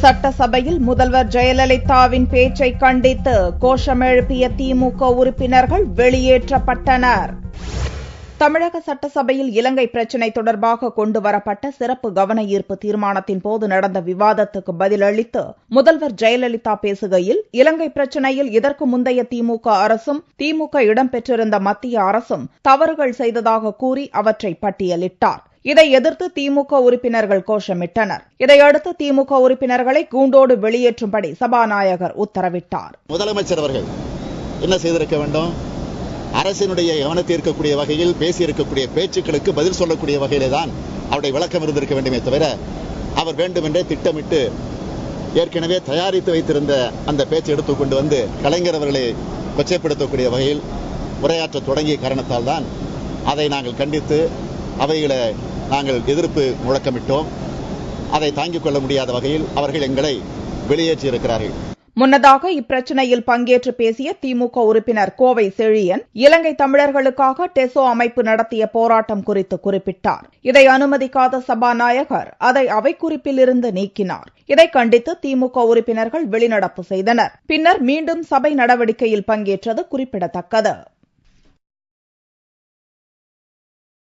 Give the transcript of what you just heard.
சட்டசபையில் முதல்வர் ஜெயலலிதாவின் பேச்சை கண்டித்து கோஷம் எழுப்பிய திமுக உறுப்பினர்கள் வெளியேற்றப்பட்டனர். தமிழக சட்டசபையில் இலங்கை பிரச்சினை தொடர்பாக கொண்டுவரப்பட்ட சிறப்பு கவன ஈர்ப்பு தீர்மானத்தின் போது நடந்த விவாதத்துக்கு பதிலளித்து முதல்வர் ஜெயலலிதா பேசுகையில், இலங்கை பிரச்சினையில் இதற்கு முந்தைய திமுக அரசும் திமுக இடம்பெற்றிருந்த மத்திய அரசும் தவறுகள் செய்ததாக கூறி அவற்றை பட்டியலிட்டார். இதை எதிர்த்து திமுக உறுப்பினர்கள் கோஷமிட்டனர். இதையடுத்து திமுக உறுப்பினர்களை கூண்டோடு வெளியேற்றும்படி சபாநாயகர் உத்தரவிட்டார். முதலமைச்சர் அவர்கள் என்ன செய்திருக்க வேண்டும்? அரசினுடைய கவனத்தை இருக்கக்கூடிய வகையில் பேசியிருக்கக்கூடிய பேச்சுக்களுக்கு பதில் சொல்லக்கூடிய வகையிலே தான் அவருடைய விளக்கம் இருந்திருக்க வேண்டுமே தவிர, அவர் வேண்டுமென்றே திட்டமிட்டு ஏற்கனவே தயாரித்து வைத்திருந்த அந்த பேச்சை எடுத்துக் கொண்டு வந்து கலைஞர் அவர்களை கொச்சைப்படுத்தக்கூடிய வகையில் உரையாற்ற தொடங்கிய காரணத்தால் தான் அதை நாங்கள் கண்டித்து அவைகளை நாங்கள் எதிர்ப்பு முழக்கமிட்டோம். அதை தாங்கிக் கொள்ள முடியாத வகையில் அவர்கள் எங்களை வெளியேற்றியிருக்கிறார்கள். முன்னதாக இப்பிரச்சினையில் பங்கேற்று பேசிய திமுக உறுப்பினர் கோவை செழியன், இலங்கை தமிழர்களுக்காக டெசோ அமைப்பு நடத்திய போராட்டம் குறித்து குறிப்பிட்டார். இதை அனுமதிக்காத சபாநாயகர் அதை அவைக்குறிப்பிலிருந்து நீக்கினார். இதை கண்டித்து திமுக உறுப்பினர்கள் வெளிநடப்பு செய்தனர். பின்னர் மீண்டும் சபை நடவடிக்கையில் பங்கேற்றது குறிப்பிடத்தக்கது.